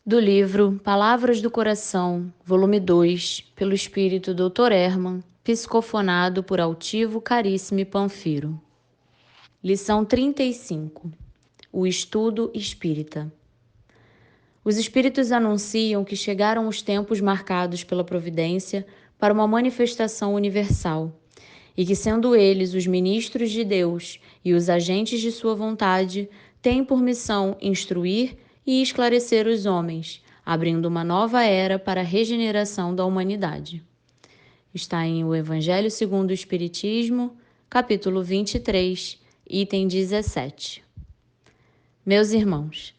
Do livro Palavras do Coração, volume 2, pelo espírito Dr. Herman, psicofonado por Altivo Caríssimo Panfiro. Lição 35. O estudo espírita. Os espíritos anunciam que chegaram os tempos marcados pela providência para uma manifestação universal, e que, sendo eles os ministros de Deus e os agentes de sua vontade, têm por missão instruir e esclarecer os homens, abrindo uma nova era para a regeneração da humanidade. Está em O Evangelho segundo o Espiritismo, capítulo 23, item 17. Meus irmãos,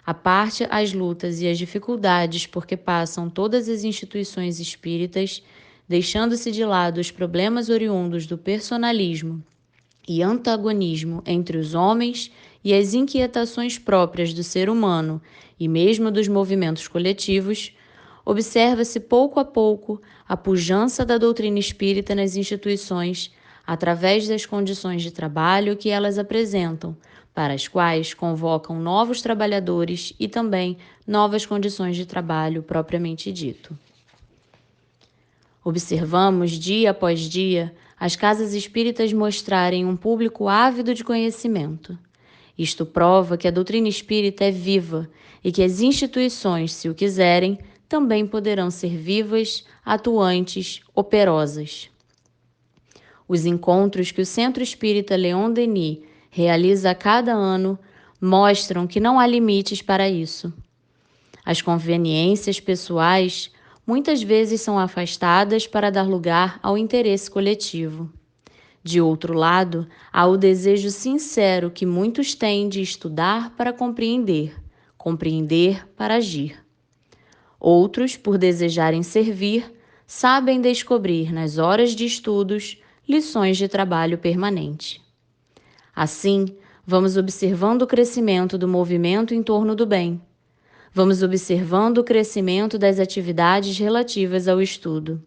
à parte as lutas e as dificuldades por que passam todas as instituições espíritas, deixando-se de lado os problemas oriundos do personalismo e antagonismo entre os homens e as inquietações próprias do ser humano e mesmo dos movimentos coletivos, observa-se pouco a pouco a pujança da doutrina espírita nas instituições através das condições de trabalho que elas apresentam, para as quais convocam novos trabalhadores e também novas condições de trabalho propriamente dito. Observamos, dia após dia, as casas espíritas mostrarem um público ávido de conhecimento. Isto prova que a doutrina espírita é viva e que as instituições, se o quiserem, também poderão ser vivas, atuantes, operosas. Os encontros que o Centro Espírita Leon Denis realiza a cada ano mostram que não há limites para isso. As conveniências pessoais muitas vezes são afastadas para dar lugar ao interesse coletivo. De outro lado, há o desejo sincero que muitos têm de estudar para compreender, compreender para agir. Outros, por desejarem servir, sabem descobrir nas horas de estudos lições de trabalho permanente. Assim, vamos observando o crescimento do movimento em torno do bem. Vamos observando o crescimento das atividades relativas ao estudo.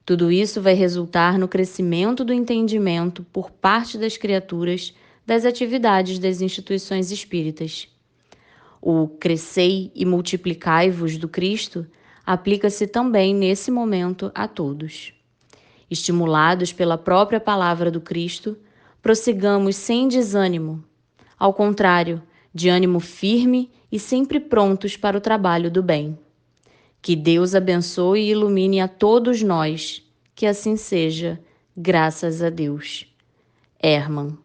Tudo isso vai resultar no crescimento do entendimento por parte das criaturas das atividades das instituições espíritas. O crescei e multiplicai-vos do Cristo aplica-se também nesse momento a todos. Estimulados pela própria palavra do Cristo, prossigamos sem desânimo. Ao contrário, de ânimo firme e sempre prontos para o trabalho do bem. Que Deus abençoe e ilumine a todos nós, que assim seja, graças a Deus. Herman.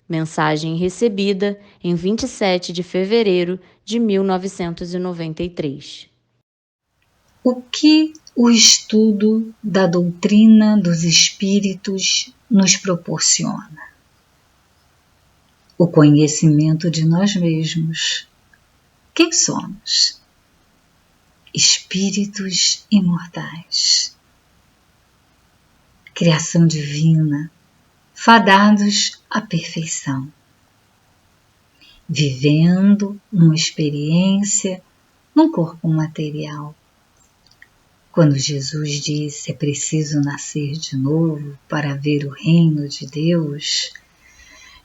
Mensagem recebida em 27 de fevereiro de 1993. O que o estudo da doutrina dos espíritos nos proporciona? O conhecimento de nós mesmos. Quem somos? Espíritos imortais. Criação divina, fadados à perfeição. Vivendo uma experiência num corpo material. Quando Jesus disse é preciso nascer de novo para ver o reino de Deus,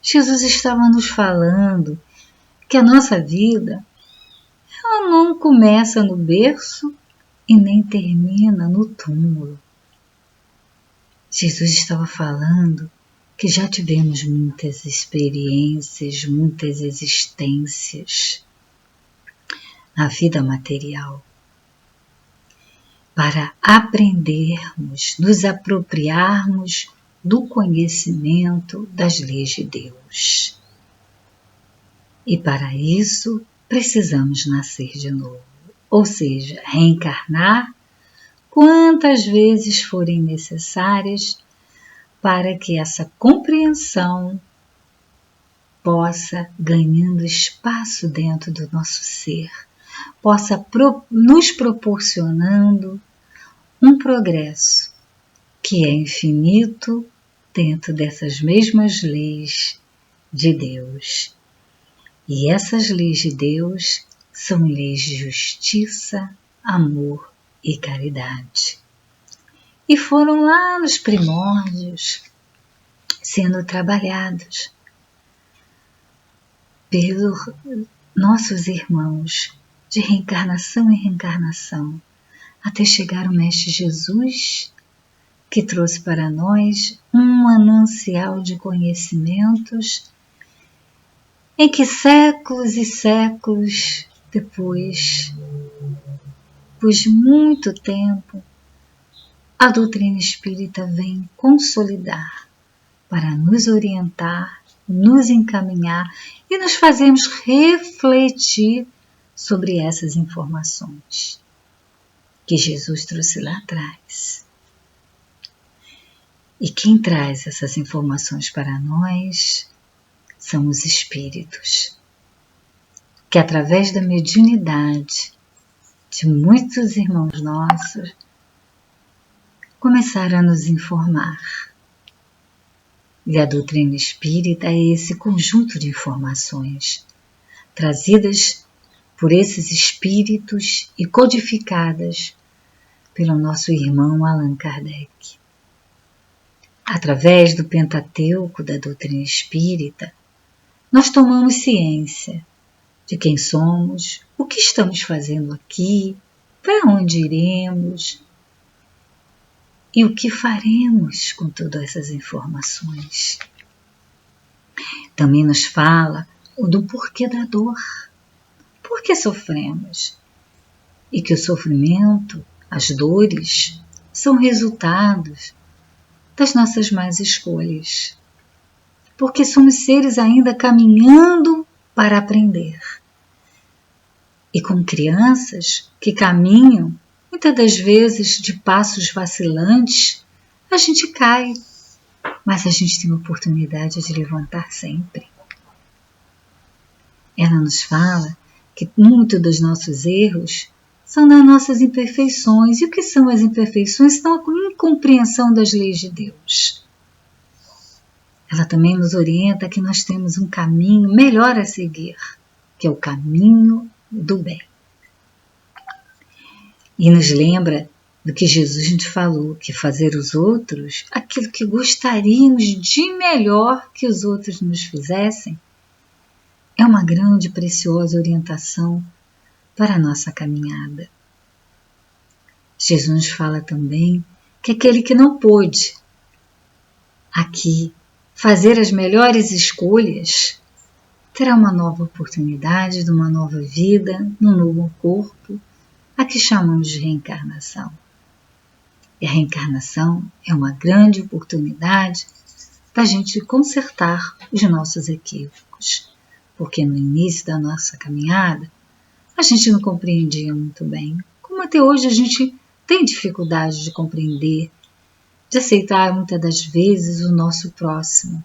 Jesus estava nos falando que a nossa vida ela não começa no berço e nem termina no túmulo. Jesus estava falando que já tivemos muitas experiências, muitas existências na vida material, para aprendermos, nos apropriarmos do conhecimento das leis de Deus. E para isso precisamos nascer de novo, ou seja, reencarnar quantas vezes forem necessárias para que essa compreensão possa ganhando espaço dentro do nosso ser, possa nos proporcionando um progresso que é infinito dentro dessas mesmas leis de Deus. E essas leis de Deus são leis de justiça, amor e caridade. E foram lá nos primórdios sendo trabalhados pelos nossos irmãos de reencarnação em reencarnação, até chegar o Mestre Jesus, que trouxe para nós um manancial de conhecimentos em que séculos e séculos depois de muito tempo, a doutrina espírita vem consolidar para nos orientar, nos encaminhar e nos fazermos refletir sobre essas informações que Jesus trouxe lá atrás. E quem traz essas informações para nós são os espíritos, que através da mediunidade de muitos irmãos nossos começaram a nos informar. E a doutrina espírita é esse conjunto de informações trazidas por esses espíritos e codificadas pelo nosso irmão Allan Kardec. Através do Pentateuco da doutrina espírita, nós tomamos ciência de quem somos, o que estamos fazendo aqui, para onde iremos e o que faremos com todas essas informações. Também nos fala do porquê da dor, por que sofremos, e que o sofrimento, as dores, são resultados das nossas más escolhas, porque somos seres ainda caminhando para aprender. E como crianças que caminham, muitas das vezes de passos vacilantes, a gente cai, mas a gente tem a oportunidade de levantar sempre. Ela nos fala que muitos dos nossos erros são nas nossas imperfeições. E o que são as imperfeições? São a incompreensão das leis de Deus. Ela também nos orienta que nós temos um caminho melhor a seguir, que é o caminho do bem. E nos lembra do que Jesus nos falou, que fazer os outros aquilo que gostaríamos de melhor que os outros nos fizessem é uma grande e preciosa orientação para a nossa caminhada. Jesus nos fala também que aquele que não pôde aqui fazer as melhores escolhas terá uma nova oportunidade de uma nova vida, num novo corpo, a que chamamos de reencarnação. E a reencarnação é uma grande oportunidade da gente consertar os nossos equívocos, porque no início da nossa caminhada a gente não compreendia muito bem, como até hoje a gente tem dificuldade de compreender, de aceitar muitas das vezes o nosso próximo.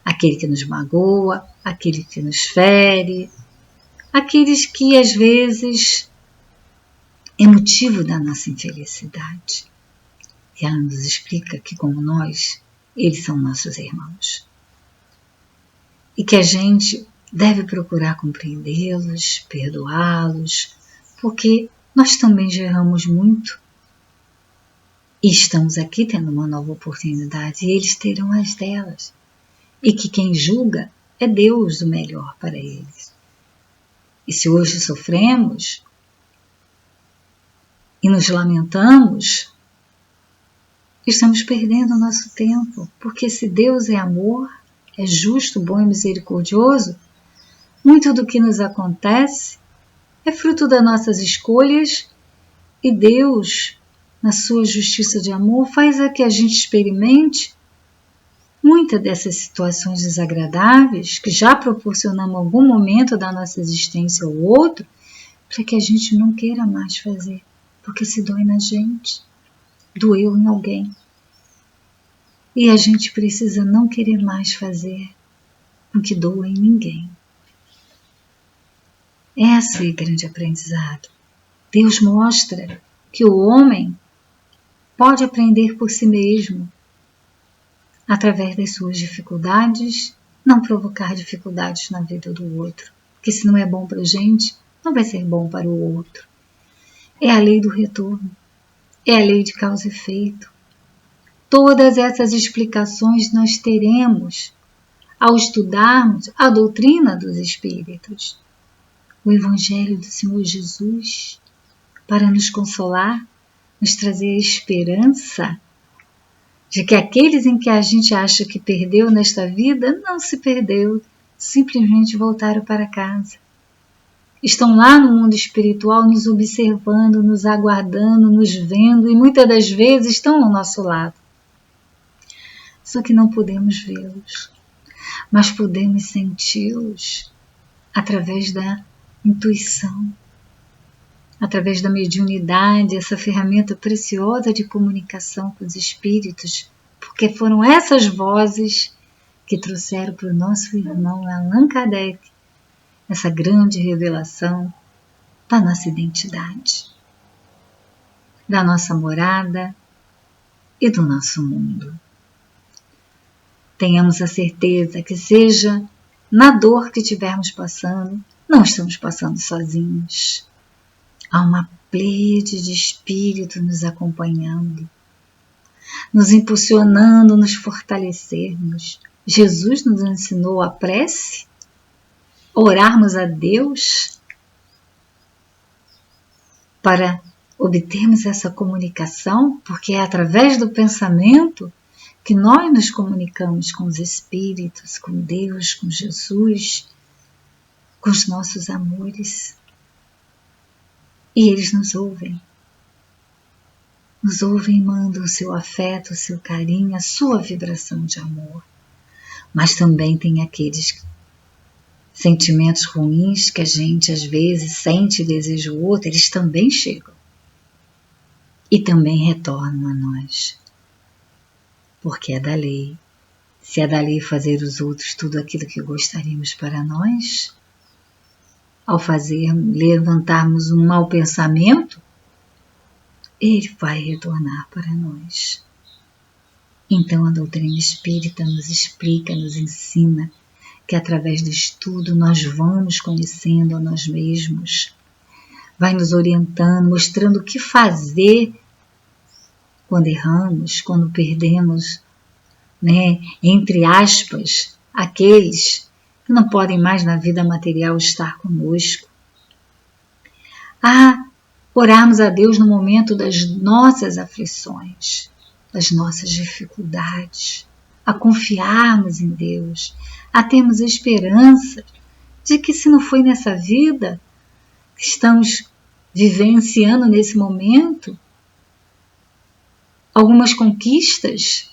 Aquele que nos magoa, aquele que nos fere, aqueles que às vezes é motivo da nossa infelicidade. E ela nos explica que, como nós, eles são nossos irmãos. E que a gente deve procurar compreendê-los, perdoá-los, porque nós também já erramos muito. E estamos aqui tendo uma nova oportunidade, e eles terão as delas. E que quem julga é Deus o melhor para eles. E se hoje sofremos e nos lamentamos, estamos perdendo o nosso tempo, porque se Deus é amor, é justo, bom e misericordioso, muito do que nos acontece é fruto das nossas escolhas e Deus, na sua justiça de amor, faz a que a gente experimente muitas dessas situações desagradáveis que já proporcionamos em algum momento da nossa existência ao outro, para que a gente não queira mais fazer, porque se dói na gente, doeu em alguém. E a gente precisa não querer mais fazer com que doa em ninguém. Esse é o grande aprendizado. Deus mostra que o homem pode aprender por si mesmo, através das suas dificuldades, não provocar dificuldades na vida do outro. Porque se não é bom para a gente, não vai ser bom para o outro. É a lei do retorno, é a lei de causa e efeito. Todas essas explicações nós teremos ao estudarmos a doutrina dos espíritos. o Evangelho do Senhor Jesus para nos consolar, nos trazer a esperança de que aqueles em que a gente acha que perdeu nesta vida, não se perdeu, simplesmente voltaram para casa. Estão lá no mundo espiritual nos observando, nos aguardando, nos vendo e muitas das vezes estão ao nosso lado. Só que não podemos vê-los, mas podemos senti-los através da intuição, através da mediunidade, essa ferramenta preciosa de comunicação com os espíritos, porque foram essas vozes que trouxeram para o nosso irmão Allan Kardec essa grande revelação da nossa identidade, da nossa morada e do nosso mundo. Tenhamos a certeza que seja na dor que estivermos passando, não estamos passando sozinhos. Há uma pleiade de espírito nos acompanhando, nos impulsionando, nos fortalecermos. Jesus nos ensinou a prece, orarmos a Deus para obtermos essa comunicação, porque é através do pensamento que nós nos comunicamos com os espíritos, com Deus, com Jesus, com os nossos amores. E eles nos ouvem e mandam o seu afeto, o seu carinho, a sua vibração de amor. Mas também tem aqueles sentimentos ruins que a gente às vezes sente e deseja o outro, eles também chegam e também retornam a nós. Porque é da lei. Se é da lei fazer os outros tudo aquilo que gostaríamos para nós, ao levantarmos um mau pensamento, ele vai retornar para nós. Então a doutrina espírita nos explica, nos ensina que através do estudo nós vamos conhecendo a nós mesmos, vai nos orientando, mostrando o que fazer quando erramos, quando perdemos, entre aspas, aqueles que não podem mais na vida material estar conosco. A orarmos a Deus no momento das nossas aflições, das nossas dificuldades, a confiarmos em Deus, a termos a esperança de que se não foi nessa vida que estamos vivenciando nesse momento, algumas conquistas,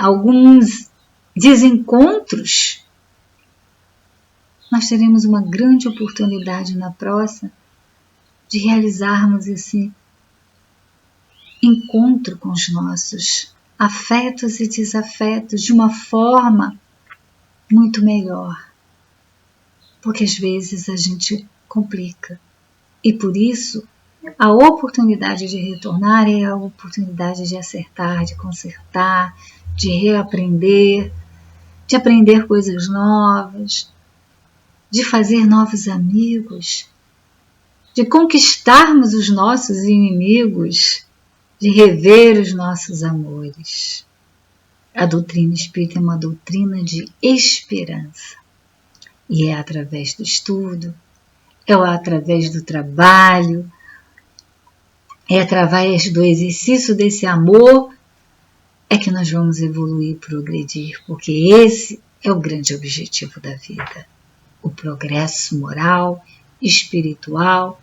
alguns desencontros, nós teremos uma grande oportunidade na próxima de realizarmos esse encontro com os nossos afetos e desafetos de uma forma muito melhor, porque às vezes a gente complica e por isso a oportunidade de retornar é a oportunidade de acertar, de consertar, de reaprender, de aprender coisas novas, de fazer novos amigos, de conquistarmos os nossos inimigos, de rever os nossos amores. A doutrina espírita é uma doutrina de esperança. E é através do estudo, é através do trabalho, é através do exercício desse amor é que nós vamos evoluir e progredir, porque esse é o grande objetivo da vida. O progresso moral, espiritual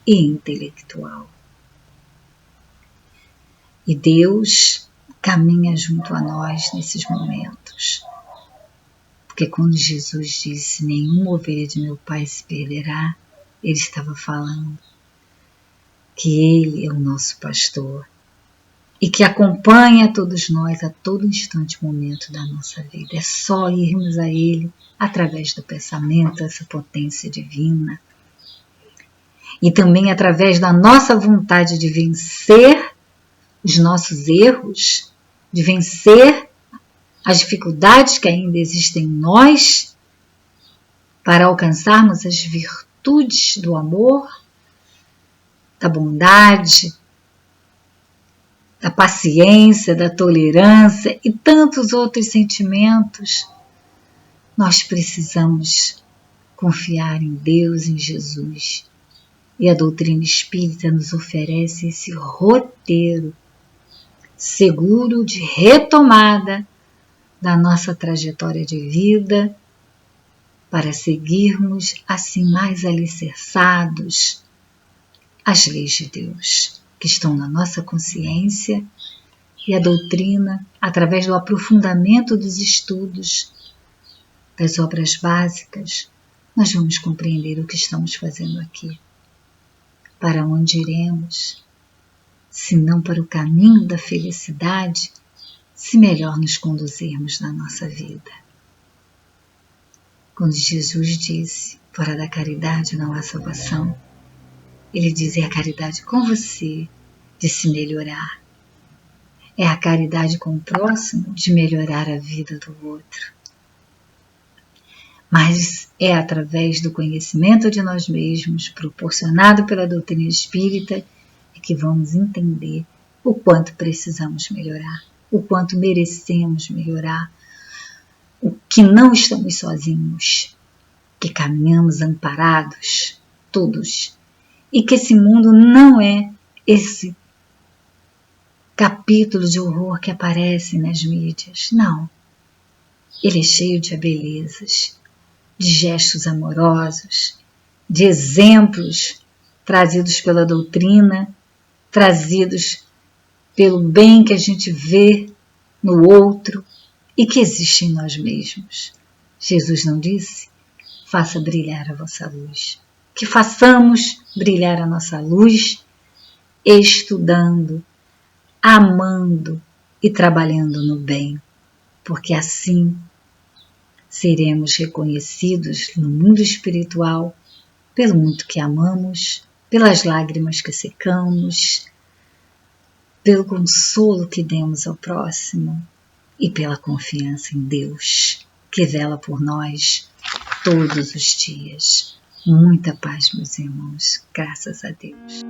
e intelectual. E Deus caminha junto a nós nesses momentos. Porque quando Jesus disse, nenhuma ovelha de meu Pai se perderá, Ele estava falando que Ele é o nosso pastor e que acompanha todos nós a todo instante momento da nossa vida. É só irmos a Ele através do pensamento, essa potência divina. E também através da nossa vontade de vencer os nossos erros, de vencer as dificuldades que ainda existem em nós, para alcançarmos as virtudes do amor, da bondade, da paciência, da tolerância e tantos outros sentimentos, nós precisamos confiar em Deus, em Jesus. E a doutrina espírita nos oferece esse roteiro seguro de retomada da nossa trajetória de vida, para seguirmos assim mais alicerçados às leis de Deus, que estão na nossa consciência, e a doutrina, através do aprofundamento dos estudos das obras básicas, nós vamos compreender o que estamos fazendo aqui. Para onde iremos, se não para o caminho da felicidade, se melhor nos conduzirmos na nossa vida. Quando Jesus disse, fora da caridade não há salvação, ele diz, é a caridade com você de se melhorar. É a caridade com o próximo de melhorar a vida do outro. Mas é através do conhecimento de nós mesmos, proporcionado pela doutrina espírita, que vamos entender o quanto precisamos melhorar, o quanto merecemos melhorar, o que não estamos sozinhos, que caminhamos amparados, todos, e que esse mundo não é esse capítulo de horror que aparece nas mídias, não. Ele é cheio de belezas, de gestos amorosos, de exemplos trazidos pela doutrina, trazidos pelo bem que a gente vê no outro e que existe em nós mesmos. Jesus não disse, faça brilhar a vossa luz. Que façamos brilhar a nossa luz estudando, amando e trabalhando no bem, porque assim seremos reconhecidos no mundo espiritual pelo muito que amamos, pelas lágrimas que secamos, pelo consolo que demos ao próximo e pela confiança em Deus, que vela por nós todos os dias. Muita paz, meus irmãos, graças a Deus.